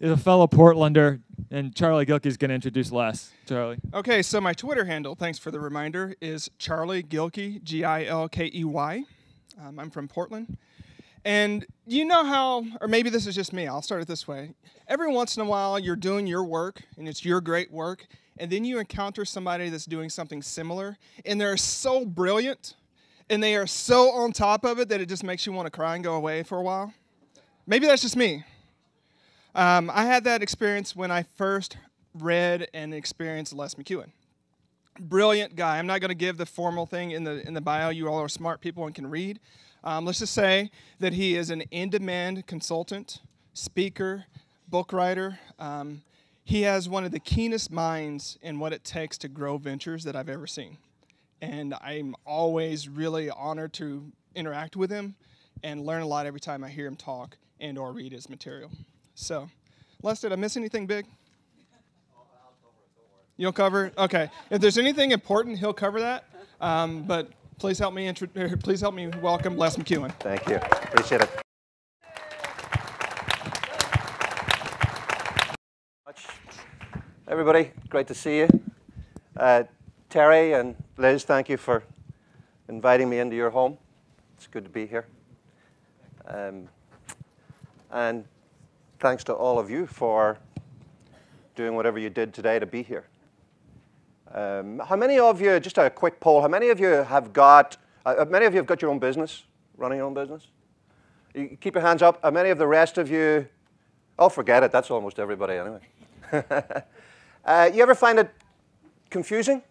is a fellow Portlander, and Charlie Gilkey is going to introduce Les. Charlie. Okay, so my Twitter handle, thanks for the reminder, is Charlie Gilkey, Gilkey. I'm from Portland. And you know how, or maybe this is just me, I'll start it this way. Every once in a while, you're doing your work, and it's your great work, and then you encounter somebody that's doing something similar, and they're so brilliant, and they are so on top of it that it just makes you want to cry and go away for a while. Maybe that's just me. I had that experience when I first read and experienced Les McKeown. Brilliant guy. I'm not going to give the formal thing in the bio. You all are smart people and can read. Let's just say that he is an in-demand consultant, speaker, book writer. He has one of the keenest minds in what it takes to grow ventures that I've ever seen. And I'm always really honored to interact with him and learn a lot every time I hear him talk and or read his material. So, Les, did I miss anything big? You'll cover it? Okay. If there's anything important, he'll cover that. But please help me welcome Les McKeown. Thank you. Appreciate it. Everybody, great to see you. Terry and Liz, thank you for inviting me into your home. It's good to be here. And thanks to all of you for doing whatever you did today to be here. How many of you, just a quick poll, how many of you have got your own business, running your own business? You keep your hands up. How many of the rest of you, oh, forget it, that's almost everybody anyway. You ever find it confusing?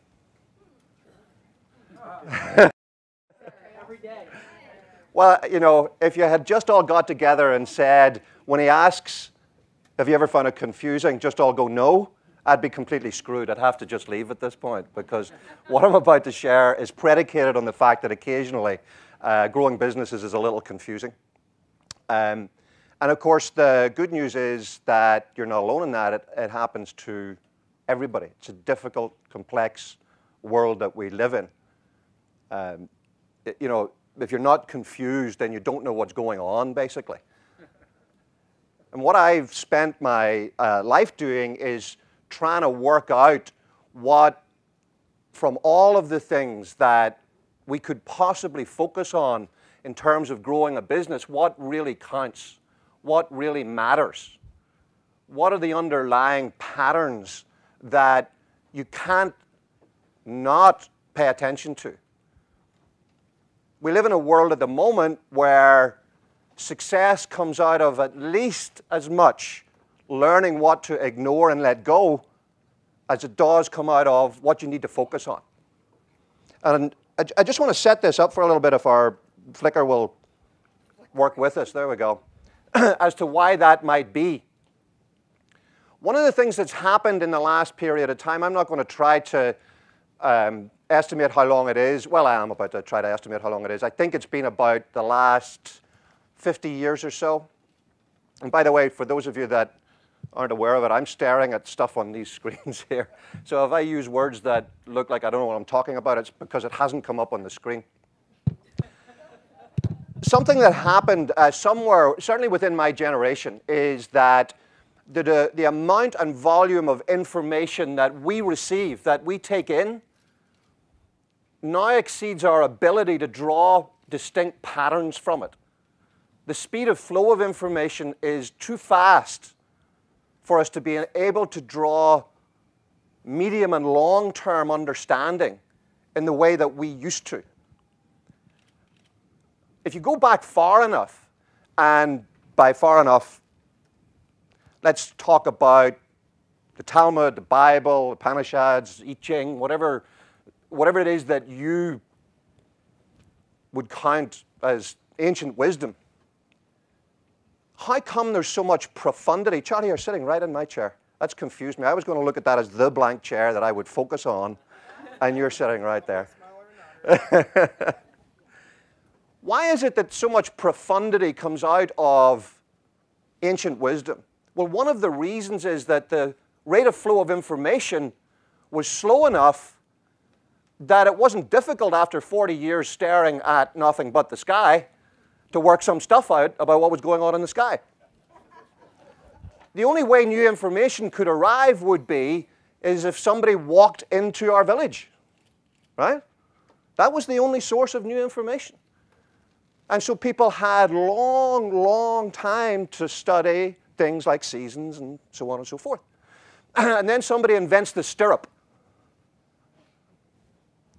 Every day. Well, you know, if you had just all got together and said, when he asks, have you ever found it confusing, just all go no, I'd be completely screwed. I'd have to just leave at this point, because what I'm about to share is predicated on the fact that occasionally growing businesses is a little confusing. And of course, the good news is that you're not alone in that. It happens to everybody. It's a difficult, complex world that we live in. You know, if you're not confused, then you don't know what's going on, basically. And what I've spent my life doing is trying to work out what, from all of the things that we could possibly focus on in terms of growing a business, what really counts, what really matters. What are the underlying patterns that you can't not pay attention to? We live in a world at the moment where success comes out of at least as much learning what to ignore and let go as it does come out of what you need to focus on. And I just want to set this up for a little bit, if our flicker will work with us. There we go. As to why that might be. One of the things that's happened in the last period of time, I'm not going to try to estimate how long it is. Well, I am about to try to estimate how long it is. I think it's been about the last 50 years or so. And by the way, for those of you that aren't aware of it, I'm staring at stuff on these screens here. So if I use words that look like I don't know what I'm talking about, it's because it hasn't come up on the screen. Something that happened somewhere, certainly within my generation, is that the amount and volume of information that we receive, that we take in, now exceeds our ability to draw distinct patterns from it. The speed of flow of information is too fast for us to be able to draw medium and long-term understanding in the way that we used to. If you go back far enough, and by far enough, let's talk about the Talmud, the Bible, the Upanishads, I Ching, whatever it is that you would count as ancient wisdom. How come there's so much profundity? Charlie, you're sitting right in my chair. That's confused me. I was going to look at that as the blank chair that I would focus on, and you're sitting right there. Why is it that so much profundity comes out of ancient wisdom? Well, one of the reasons is that the rate of flow of information was slow enough that it wasn't difficult after 40 years staring at nothing but the sky to work some stuff out about what was going on in the sky. the only way new information could arrive would be is if somebody walked into our village, right? That was the only source of new information. And so people had long, long time to study things like seasons and so on and so forth. And then somebody invents the stirrup.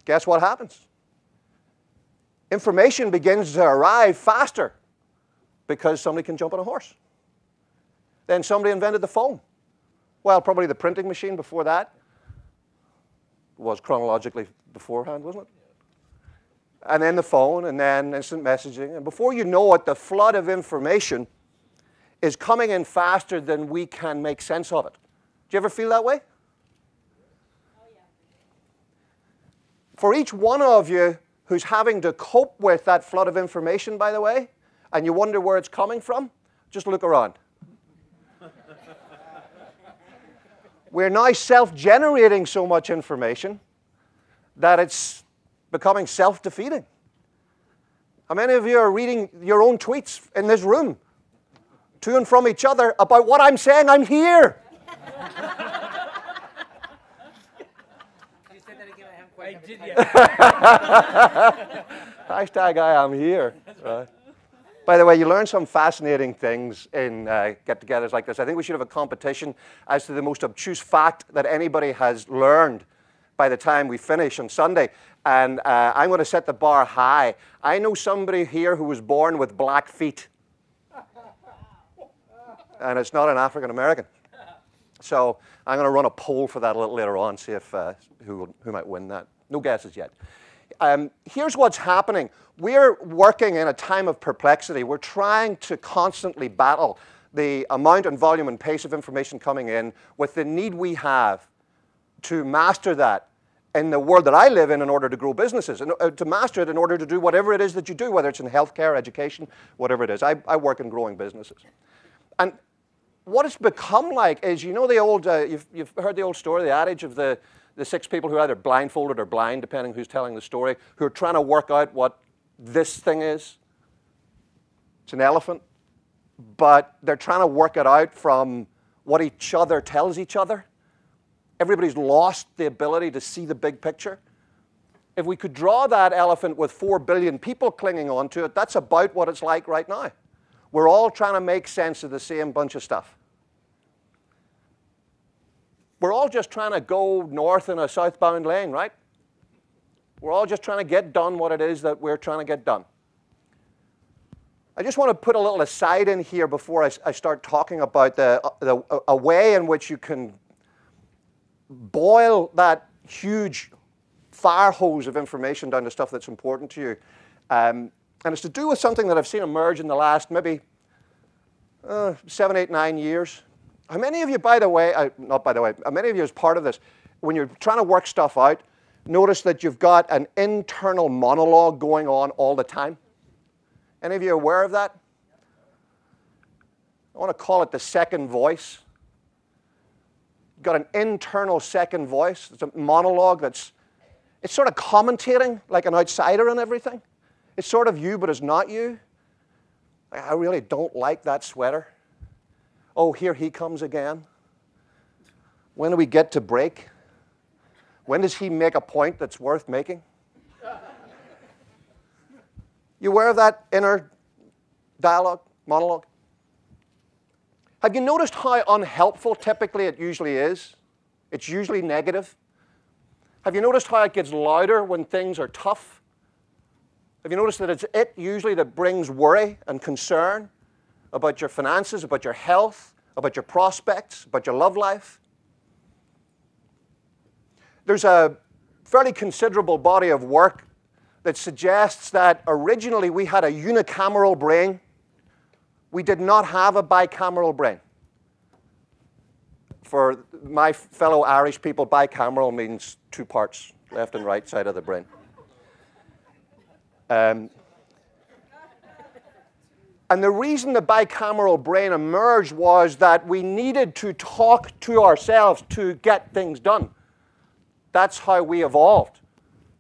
Guess what happens? Information begins to arrive faster because somebody can jump on a horse. Then somebody invented the phone. Well, probably the printing machine before that was chronologically beforehand, wasn't it? And then the phone, and then instant messaging. And before you know it, the flood of information is coming in faster than we can make sense of it. Do you ever feel that way? Oh, yeah. For each one of you who's having to cope with that flood of information, by the way, and you wonder where it's coming from, just look around. We're now self-generating so much information that it's becoming self-defeating. How many of you are reading your own tweets in this room to and from each other about what I'm saying? I'm here. Can you say that again? I haven't quite. I did, yeah. Hashtag I am here. Right. By the way, you learn some fascinating things in get-togethers like this. I think we should have a competition as to the most obtuse fact that anybody has learned by the time we finish on Sunday. And I'm going to set the bar high. I know somebody here who was born with black feet. And it's not an African American. So I'm going to run a poll for that a little later on, see if who might win that. No guesses yet. Here's what's happening. We're working in a time of perplexity. We're trying to constantly battle the amount and volume and pace of information coming in with the need we have to master that in the world that I live in order to grow businesses, and to master it in order to do whatever it is that you do, whether it's in healthcare, education, whatever it is. I work in growing businesses. And what it's become like is, you know the old, you've heard the old story, the adage of the 6 people who are either blindfolded or blind, depending who's telling the story, who are trying to work out what this thing is. It's an elephant, but they're trying to work it out from what each other tells each other. Everybody's lost the ability to see the big picture. If we could draw that elephant with 4 billion people clinging onto it, that's about what it's like right now. We're all trying to make sense of the same bunch of stuff. We're all just trying to go north in a southbound lane, right? We're all just trying to get done what it is that we're trying to get done. I just want to put a little aside in here before I start talking about a way in which you can boil that huge fire hose of information down to stuff that's important to you. And it's to do with something that I've seen emerge in the last maybe 7, 8, 9 years. How many of you, by the way, not by the way, how many of you as part of this, when you're trying to work stuff out, notice that you've got an internal monologue going on all the time? Any of you aware of that? I want to call it the second voice. You've got an internal second voice. It's a monologue it's sort of commentating like an outsider and everything. It's sort of you, but it's not you. I really don't like that sweater. Oh, here he comes again. When do we get to break? When does he make a point that's worth making? You aware of that inner dialogue, monologue? Have you noticed how unhelpful typically it usually is? It's usually negative. Have you noticed how it gets louder when things are tough? Have you noticed that it's it usually that brings worry and concern about your finances, about your health, about your prospects, about your love life? There's a fairly considerable body of work that suggests that originally we had a unicameral brain. We did not have a bicameral brain. For my fellow Irish people, bicameral means 2 parts, left and right side of the brain. And the reason the bicameral brain emerged was that we needed to talk to ourselves to get things done. That's how we evolved.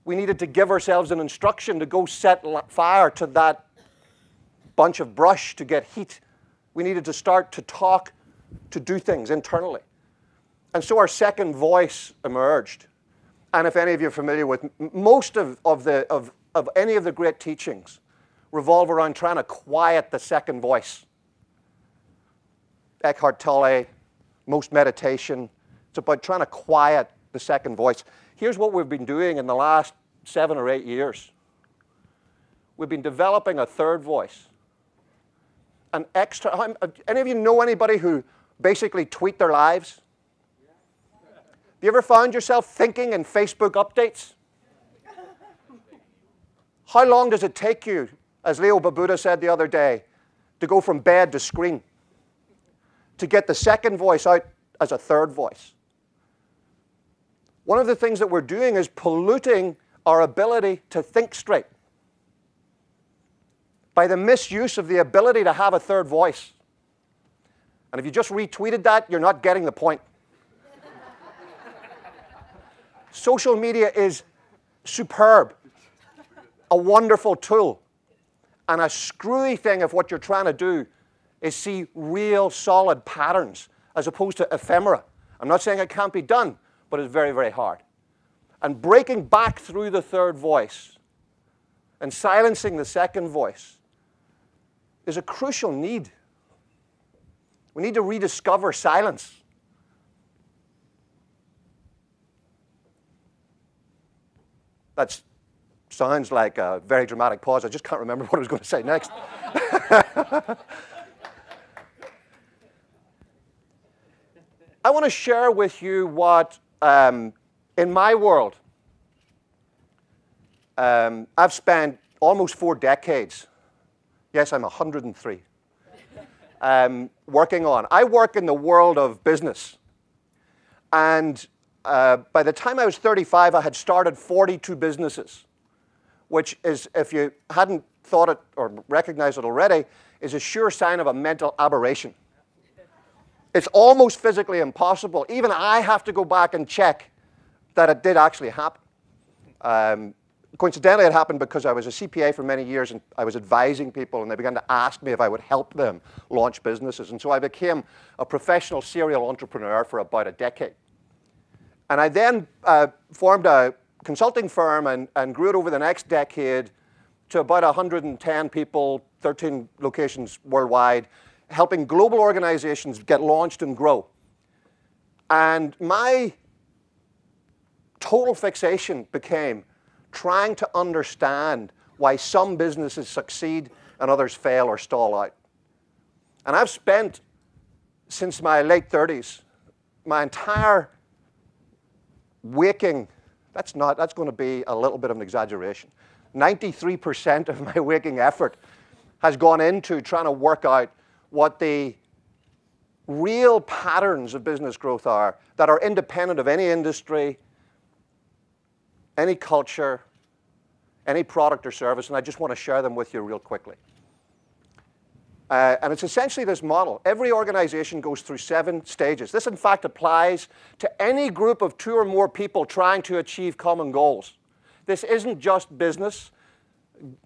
We needed to give ourselves an instruction to go set fire to that bunch of brush to get heat. We needed to start to talk to do things internally. And so our second voice emerged. And if any of you are familiar with most of any of the great teachings revolve around trying to quiet the second voice. Eckhart Tolle, most meditation, it's about trying to quiet the second voice. Here's what we've been doing in the last 7 or 8 years. We've been developing a third voice. An extra, any of you know anybody who basically tweet their lives? Have you ever found yourself thinking in Facebook updates? How long does it take you, as Leo Babuda said the other day, to go from bed to screen? To get the second voice out as a third voice. One of the things that we're doing is polluting our ability to think straight by the misuse of the ability to have a third voice. And if you just retweeted that, you're not getting the point. Social media is superb, a wonderful tool, and a screwy thing if what you're trying to do is see real solid patterns as opposed to ephemera. I'm not saying it can't be done, but it's very, very hard. And breaking back through the third voice and silencing the second voice is a crucial need. We need to rediscover silence. That sounds like a very dramatic pause. I just can't remember what I was going to say next. I want to share with you what, in my world, I've spent almost 4 decades. Yes, I'm 103. Working on. I work in the world of business. And by the time I was 35, I had started 42 businesses, which is, if you hadn't thought it or recognized it already, is a sure sign of a mental aberration. It's almost physically impossible. Even I have to go back and check that it did actually happen. Coincidentally, it happened because I was a CPA for many years and I was advising people and they began to ask me if I would help them launch businesses. And so I became a professional serial entrepreneur for about a decade. And I then formed a consulting firm and grew it over the next decade to about 110 people, 13 locations worldwide, helping global organizations get launched and grow. And my total fixation became trying to understand why some businesses succeed and others fail or stall out. And I've spent, since my late 30s, my entire waking, that's going to be a little bit of an exaggeration. 93% of my waking effort has gone into trying to work out what the real patterns of business growth are that are independent of any industry, any culture, any product or service, and I just want to share them with you real quickly. And it's essentially this model. Every organization goes through 7 stages. This, in fact, applies to any group of 2 or more people trying to achieve common goals. This isn't just business.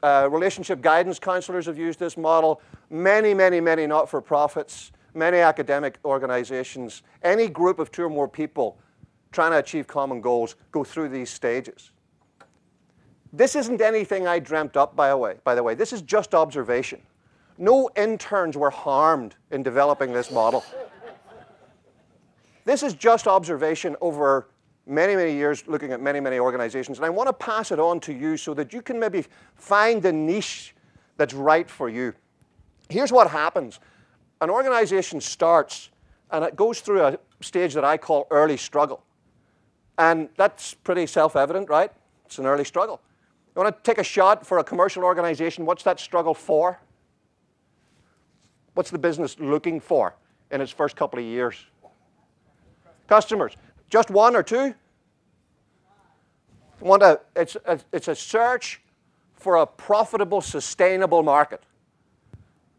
Relationship guidance counselors have used this model. Many, many, many not-for-profits, many academic organizations, any group of 2 or more people trying to achieve common goals go through these stages. This isn't anything I dreamt up, by the way. This is just observation. No interns were harmed in developing this model. This is just observation over many, many years looking at many, many organizations. And I want to pass it on to you so that you can maybe find the niche that's right for you. Here's what happens. An organization starts and it goes through a stage that I call early struggle. And that's pretty self-evident, right? It's an early struggle. You want to take a shot for a commercial organization, what's that struggle for? What's the business looking for in its first couple of years? Customers. Just 1 or 2? It's a search for a profitable, sustainable market.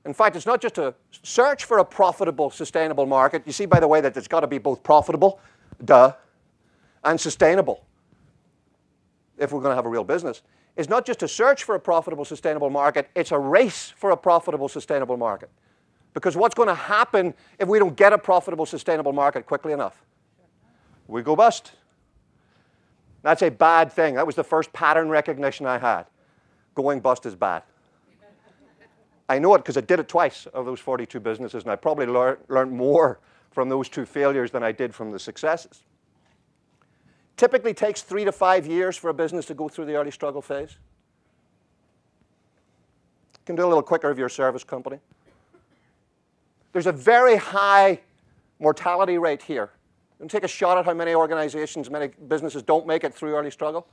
In fact, it's not just a search for a profitable, sustainable market. You see, by the way, that it's got to be both profitable, duh, and sustainable if we're going to have a real business. It's not just a search for a profitable, sustainable market. It's a race for a profitable, sustainable market. Because what's going to happen if we don't get a profitable, sustainable market quickly enough? We go bust. That's a bad thing. That was the first pattern recognition I had. Going bust is bad. I know it because I did it twice of those 42 businesses, and I probably learned more from those 2 failures than I did from the successes. Typically takes 3 to 5 years for a business to go through the early struggle phase. You can do a little quicker if you're a service company. There's a very high mortality rate here. You can take a shot at how many organizations, many businesses don't make it through early struggle.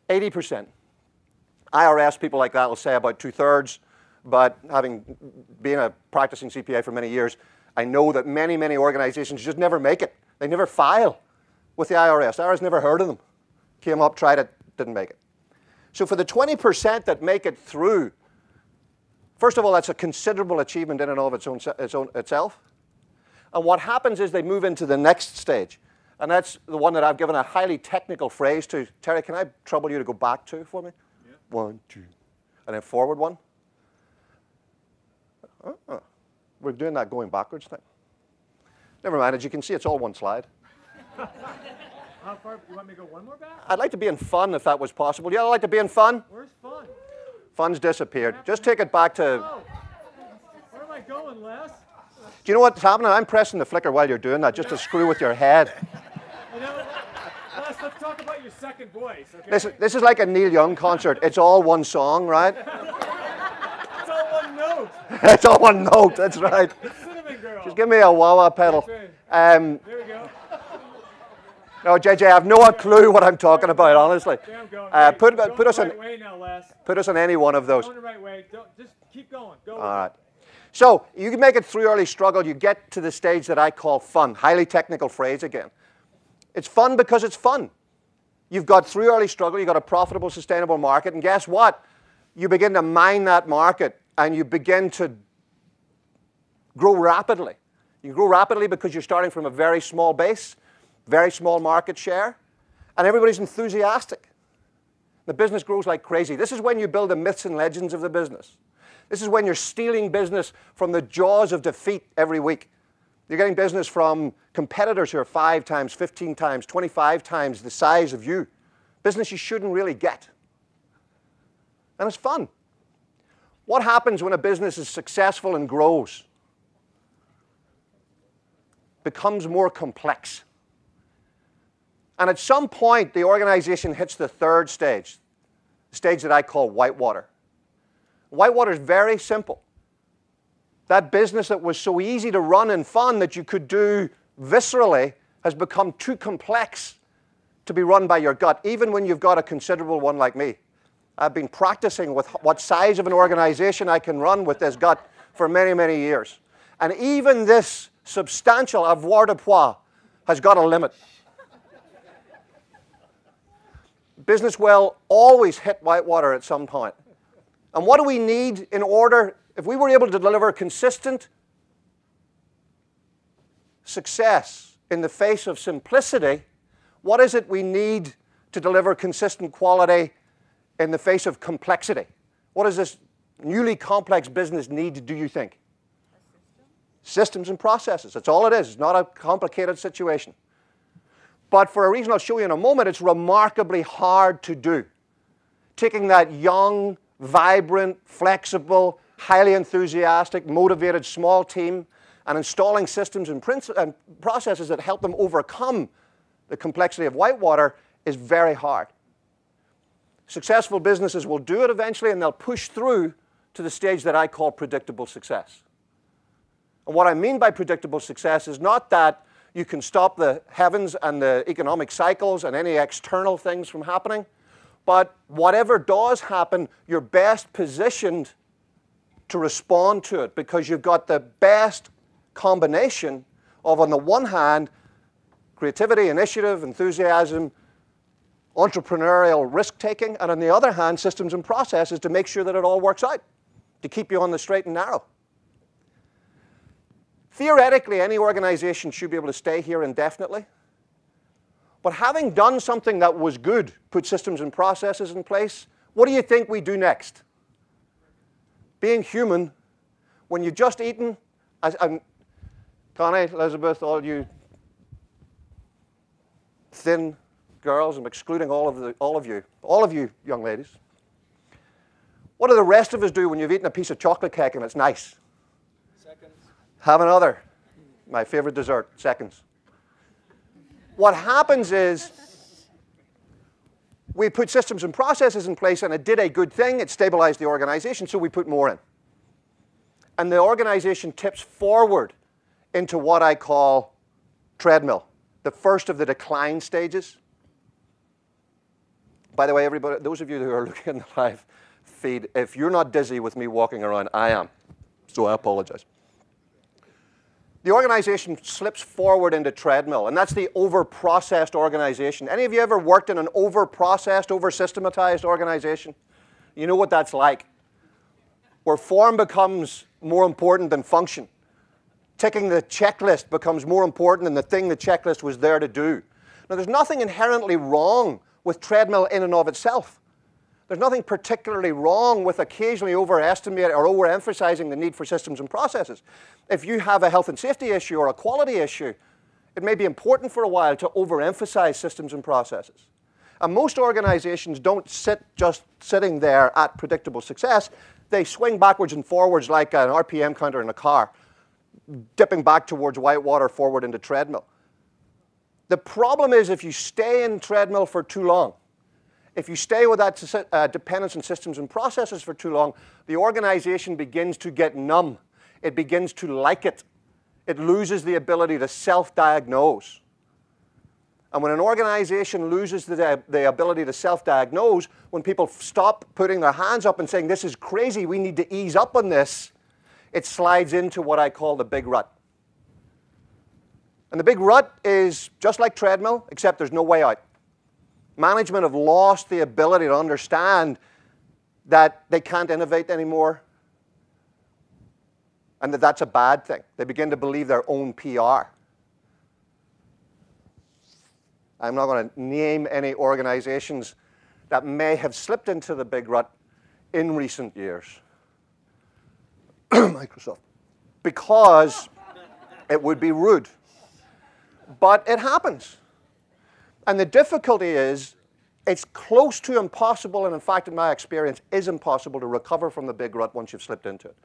80%. IRS, people like that will say about 2/3, but having been a practicing CPA for many years, I know that many, many organizations just never make it. They never file with the IRS. The IRS never heard of them. Came up, tried it, didn't make it. So for the 20% that make it through, first of all, that's a considerable achievement in and of itself. And what happens is they move into the next stage. And that's the one that I've given a highly technical phrase to. Terry, can I trouble you to go back 2 for me? Yeah. 1, 2. And then forward 1. We're doing that going backwards thing. Never mind, as you can see, it's all one slide. How far? You want me to go one more back? I'd like to be in fun if that was possible. Yeah, I'd like to be in fun. Where's fun? Fun's disappeared. Just take it back to... Oh. Where am I going, Les? Do you know what's happening? I'm pressing the flicker while you're doing that just to screw with your head. You know, Les, let's talk about your second voice, okay? This is like a Neil Young concert. It's all one song, right? It's all one note. It's all one note, that's right. Cinnamon Girl. Just give me a wah-wah pedal. There we go. No, JJ, I have no clue what I'm talking about, honestly. Put us the right way now, Les. Put us on any one of those. Going the right way. Just keep going. Go. All right. So you can make it through early struggle. You get to the stage that I call fun. Highly technical phrase again. It's fun because it's fun. You've got through early struggle. You've got a profitable, sustainable market. And guess what? You begin to mine that market, and you begin to grow rapidly. You grow rapidly because you're starting from a very small base, very small market share, and everybody's enthusiastic. The business grows like crazy. This is when you build the myths and legends of the business. This is when you're stealing business from the jaws of defeat every week. You're getting business from competitors who are 5 times, 15 times, 25 times the size of you. Business you shouldn't really get. And it's fun. What happens when a business is successful and grows? Becomes more complex. And at some point, the organization hits the 3rd stage, the stage that I call whitewater. Whitewater is very simple. That business that was so easy to run and fun that you could do viscerally has become too complex to be run by your gut, even when you've got a considerable one like me. I've been practicing with what size of an organization I can run with this gut for many, many years. And even this substantial avoirdupois has got a limit. Business will always hit whitewater at some point. And what do we need in order, if we were able to deliver consistent success in the face of simplicity, what is it we need to deliver consistent quality in the face of complexity? What does this newly complex business need, do you think? Systems and processes. That's all it is. It's not a complicated situation. But for a reason I'll show you in a moment, it's remarkably hard to do. Taking that young, vibrant, flexible, highly enthusiastic, motivated small team and installing systems and processes that help them overcome the complexity of whitewater is very hard. Successful businesses will do it eventually, and they'll push through to the stage that I call predictable success. And what I mean by predictable success is not that you can stop the heavens and the economic cycles and any external things from happening, but whatever does happen, you're best positioned to respond to it because you've got the best combination of, on the one hand, creativity, initiative, enthusiasm, entrepreneurial risk-taking, and on the other hand, systems and processes to make sure that it all works out, to keep you on the straight and narrow. Theoretically, any organization should be able to stay here indefinitely. But having done something that was good, put systems and processes in place, what do you think we do next? being human, when you've just eaten, and Connie, Elizabeth, all you thin girls, I'm excluding all of you young ladies. What do the rest of us do when you've eaten a piece of chocolate cake and it's nice? Seconds. Have another. My favorite dessert, seconds. What happens is we put systems and processes in place, and it did a good thing. It stabilized the organization, so we put more in. And the organization tips forward into what I call treadmill, the first of the decline stages. By the way, everybody, those of you who are looking at the live feed, if you're not dizzy with me walking around, I am. So I apologize. The organization slips forward into treadmill, and that's the over-processed organization. Any of you ever worked in an over-processed, over-systematized organization? You know what that's like, where form becomes more important than function. Ticking the checklist becomes more important than the thing the checklist was there to do. Now, there's nothing inherently wrong with treadmill in and of itself. There's nothing particularly wrong with occasionally overestimating or overemphasizing the need for systems and processes. If you have a health and safety issue or a quality issue, it may be important for a while to overemphasize systems and processes. And most organizations don't sit just sitting there at predictable success. They swing backwards and forwards like an RPM counter in a car, dipping back towards whitewater, forward into treadmill. The problem is if you stay in treadmill for too long, if you stay with that dependence on systems and processes for too long, the organization begins to get numb. It begins to like it. It loses the ability to self-diagnose. And when an organization loses the ability to self-diagnose, when people stop putting their hands up and saying, this is crazy, we need to ease up on this, it slides into what I call the big rut. And the big rut is just like treadmill, except there's no way out. Management have lost the ability to understand that they can't innovate anymore and that that's a bad thing. They begin to believe their own PR. I'm not going to name any organizations that may have slipped into the big rut in recent years. Microsoft. Because it would be rude. But it happens. And the difficulty is, it's close to impossible, and in fact, in my experience, is impossible to recover from the big rut once you've slipped into it.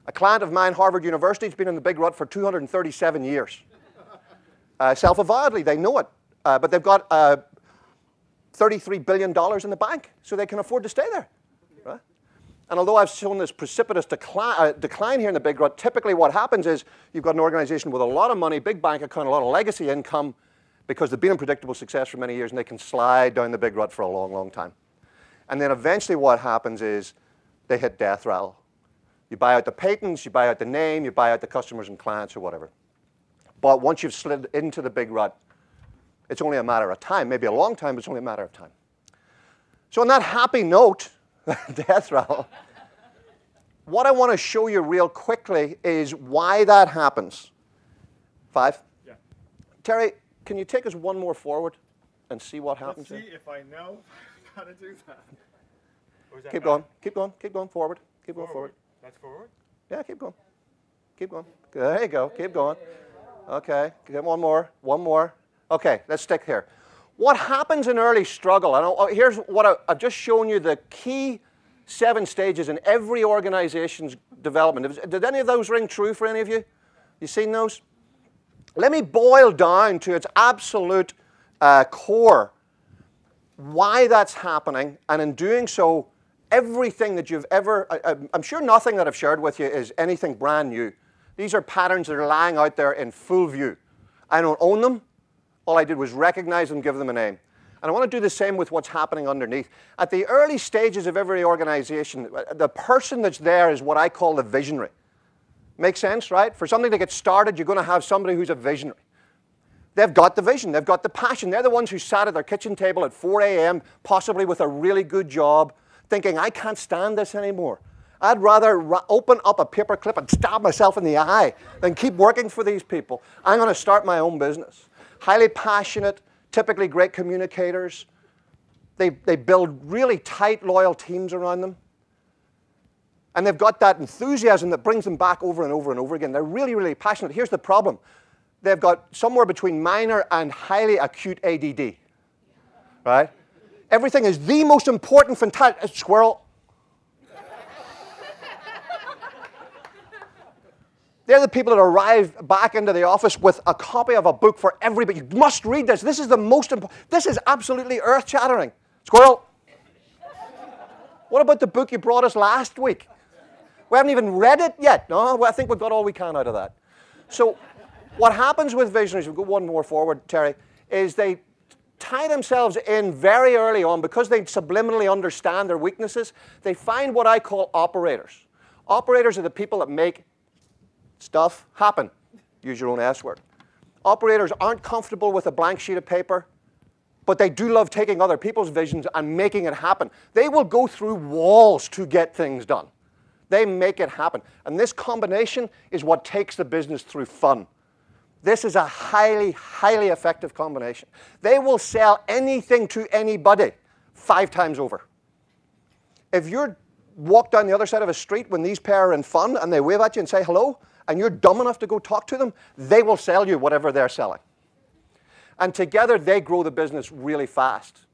A client of mine, Harvard University, has been in the big rut for 237 years. Self-avowedly, they know it. But they've got $33 billion in the bank, so they can afford to stay there. Right? And although I've shown this precipitous decline here in the big rut, typically what happens is you've got an organization with a lot of money, big bank account, a lot of legacy income, because they've been in predictable success for many years, and they can slide down the big rut for a long, long time. And then eventually what happens is they hit death rattle. You buy out the patents, you buy out the name, you buy out the customers and clients or whatever. But once you've slid into the big rut, it's only a matter of time. Maybe a long time, but it's only a matter of time. So on that happy note, death rattle, what I want to show you real quickly is why that happens. 5? Yeah. Terry, can you take us one more forward and see what happens? Let's see if I know how to do that. Or is that Keep back? going, keep going, keep going forward. Keep going forward. That's forward? Yeah, keep going. Keep going. There you go, keep going. Okay, get one more, one more. Okay, let's stick here. What happens in early struggle? Here's what I've just shown you the key 7 stages in every organization's development. Did any of those ring true for any of you? You seen those? Let me boil down to its absolute core why that's happening, and in doing so, everything that you've ever, I'm sure nothing that I've shared with you is anything brand new. These are patterns that are lying out there in full view. I don't own them. All I did was recognize them, give them a name. And I want to do the same with what's happening underneath. At the early stages of every organization, the person that's there is what I call the visionary. Make sense, right? For something to get started, you're going to have somebody who's a visionary. They've got the vision. They've got the passion. They're the ones who sat at their kitchen table at 4 a.m., possibly with a really good job, thinking, I can't stand this anymore. I'd rather open up a paper clip and stab myself in the eye than keep working for these people. I'm going to start my own business. Highly passionate, typically great communicators. They build really tight, loyal teams around them. And they've got that enthusiasm that brings them back over and over and over again. They're really, really passionate. Here's the problem. They've got somewhere between minor and highly acute ADD, right? Everything is the most important, fantastic, squirrel. They're the people that arrive back into the office with a copy of a book for everybody. You must read this. This is the most important. This is absolutely earth-shattering. Squirrel. What about the book you brought us last week? We haven't even read it yet. No, well, I think we've got all we can out of that. So what happens with visionaries, we'll go one more forward, Terry, is they tie themselves in very early on because they subliminally understand their weaknesses. They find what I call operators. Operators are the people that make stuff happen. Use your own S word. Operators aren't comfortable with a blank sheet of paper, but they do love taking other people's visions and making it happen. They will go through walls to get things done. They make it happen. And this combination is what takes the business through fun. This is a highly, highly effective combination. They will sell anything to anybody 5 times over. If you walk down the other side of a street when these pair are in fun and they wave at you and say hello, and you're dumb enough to go talk to them, they will sell you whatever they're selling. And together, they grow the business really fast.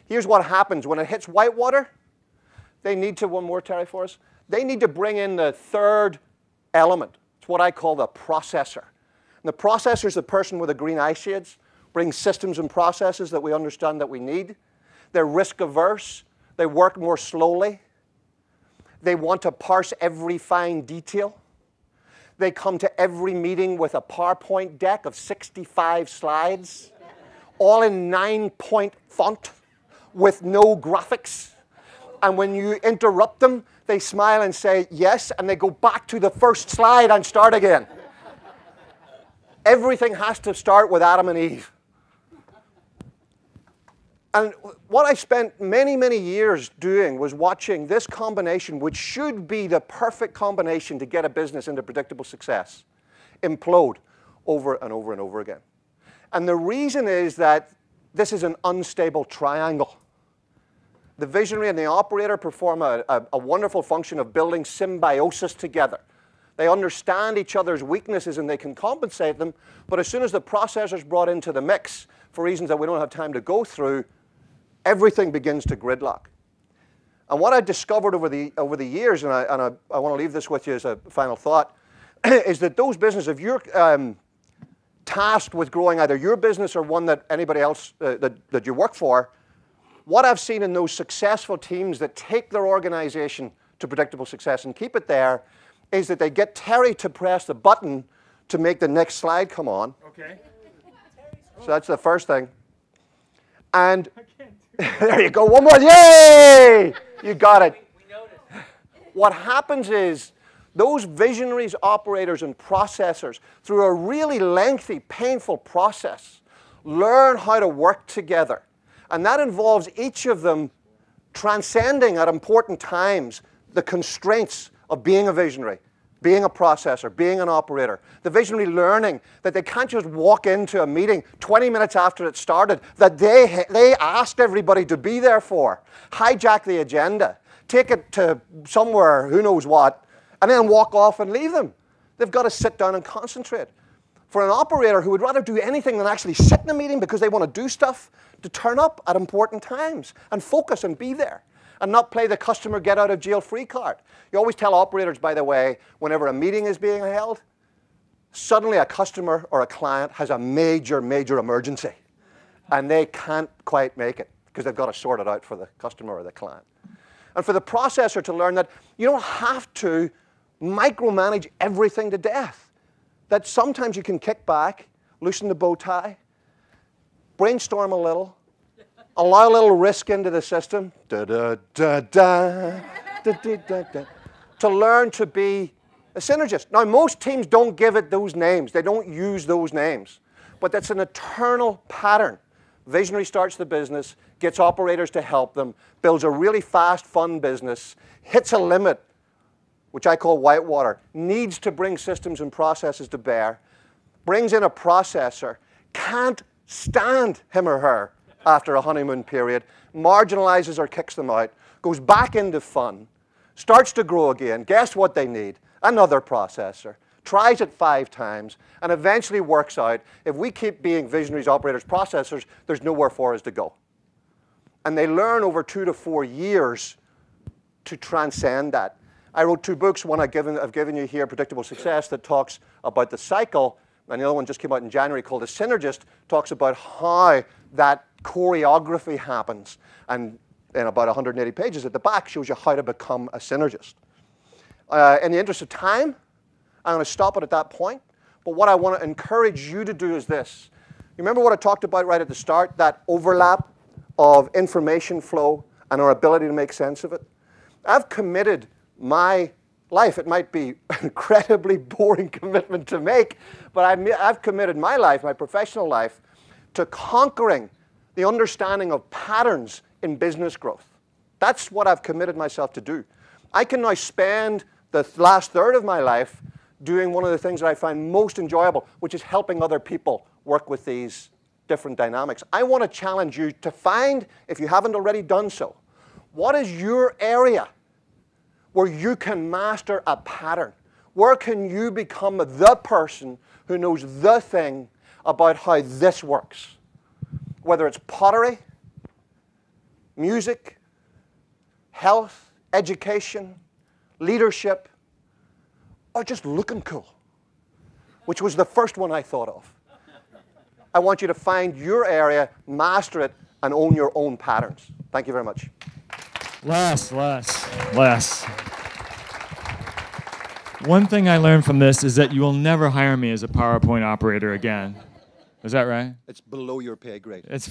Here's what happens. When it hits whitewater, they need to, one more, Terry, for us, they need to bring in the third element. It's what I call the processor. And the processor is the person with the green eye shades, brings systems and processes that we understand that we need. They're risk averse. They work more slowly. They want to parse every fine detail. They come to every meeting with a PowerPoint deck of 65 slides, all in 9-point font with no graphics. And when you interrupt them, they smile and say yes, and they go back to the first slide and start again. Everything has to start with Adam and Eve. And what I spent many, many years doing was watching this combination, which should be the perfect combination to get a business into predictable success, implode over and over and over again. And the reason is that this is an unstable triangle. The visionary and the operator perform a wonderful function of building symbiosis together. They understand each other's weaknesses and they can compensate them, but as soon as the processor is brought into the mix, for reasons that we don't have time to go through, everything begins to gridlock. And what I discovered over the years, and I want to leave this with you as a final thought, is that those businesses, if you're tasked with growing either your business or one that anybody else that you work for, what I've seen in those successful teams that take their organization to predictable success and keep it there is that they get Terry to press the button to make the next slide come on. Okay. So that's the first thing. And there you go, one more, yay! You got it. We noticed. What happens is those visionaries, operators, and processors, through a really lengthy, painful process, learn how to work together. And that involves each of them transcending at important times the constraints of being a visionary, being a processor, being an operator. The visionary learning that they can't just walk into a meeting 20 minutes after it started, that they asked everybody to be there for, hijack the agenda, take it to somewhere, who knows what, and then walk off and leave them. They've got to sit down and concentrate. For an operator who would rather do anything than actually sit in a meeting because they want to do stuff, to turn up at important times and focus and be there, and not play the customer get out of jail free card. You always tell operators, by the way, whenever a meeting is being held, suddenly a customer or a client has a major, major emergency, and they can't quite make it because they've got to sort it out for the customer or the client. And for the processor to learn that you don't have to micromanage everything to death, that sometimes you can kick back, loosen the bow tie, brainstorm a little, allow a little risk into the system, to learn to be a synergist. Now, most teams don't give it those names. They don't use those names. But that's an eternal pattern. Visionary starts the business, gets operators to help them, builds a really fast, fun business, hits a limit, which I call whitewater, needs to bring systems and processes to bear, brings in a processor, can't stand him or her after a honeymoon period, marginalizes or kicks them out, goes back into fun, starts to grow again. Guess what they need? Another processor. Tries it 5 times, and eventually works out, if we keep being visionaries, operators, processors, there's nowhere for us to go. And they learn over 2 to 4 years to transcend that. I wrote 2 books. One I've given you here, Predictable Success, that talks about the cycle, and the other one just came out in January called The Synergist, talks about how that choreography happens. And in about 180 pages at the back shows you how to become a synergist. In the interest of time, I'm going to stop it at that point. But what I want to encourage you to do is this. You remember what I talked about right at the start, that overlap of information flow and our ability to make sense of it? I've committed my life. It might be an incredibly boring commitment to make, but I've committed my life, my professional life, to conquering the understanding of patterns in business growth. That's what I've committed myself to do. I can now spend the last third of my life doing one of the things that I find most enjoyable, which is helping other people work with these different dynamics. I want to challenge you to find, if you haven't already done so, what is your area where you can master a pattern? Where can you become the person who knows the thing about how this works? Whether it's pottery, music, health, education, leadership, or just looking cool, which was the first one I thought of. I want you to find your area, master it, and own your own patterns. Thank you very much. Les. One thing I learned from this is that you will never hire me as a PowerPoint operator again. Is that right? It's below your pay grade. It's